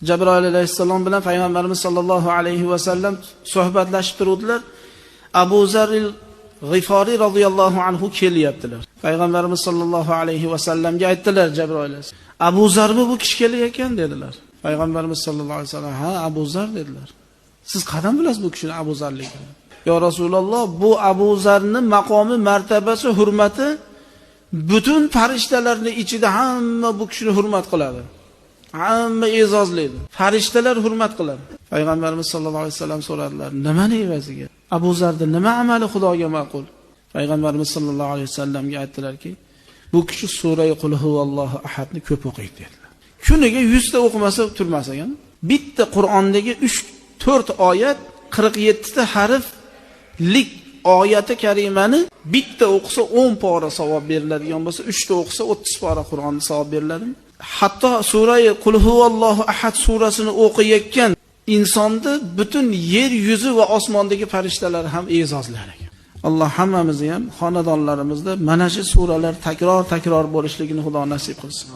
Jabroil alayhissalom bilan payg'ambarimiz sollallohu alayhi va sallam suhbatlashib turuvdilar. Abu Zaril G'iforiy radhiyallohu anhu kelyaptilar. Payg'ambarimiz sollallohu alayhi va sallamga aytdilar Jabroil alayhissalom. Abu Zarmi bu kishi kelayotgan dedilar. Payg'ambarimiz sollallohu alayhi vasallam ha Abu Zar dedilar. Siz qanday bilasiz bu kishini Abu Zarligini? Yo Rasululloh, bu Abu Zarning maqomi, martabasi, hurmati butun farishtalarning ichida hamma bu kishini hurmat qiladi. Hamma e'zozlaydi. Farishtalar hurmat qiladi. Payg'ambarimiz sollallohu alayhi vasallam so'radilar, "Nimani evaziga? Abu Zarning nima amali Xudoga ma'qul?" Payg'ambarimiz sollallohu alayhi vasallamga aytdilarki, "Bu kishi sura Qul huvallohu ahadni ko'p o'qiydi" dedilar. Kuniga 100 ta o'qimasa turmas ekan. Bitta Qur'ondagi 3-4 oyat 47 ta harflik oyati karimani bitta o'qisa 10 pora savob beriladigan bo'lsa, 3 ta o'qisa 30 pora Qur'onni savob beriladi. Hatto sura Qul huvallohu ahad surasini o'qiyotgan insonni butun yer yuzi va osmondagi farishtalar ham e'zozlar ekan. Alloh hammamizni ham xonadonlarimizda mana shu suralar takror bo'lishligini Xudo nasib qilsin.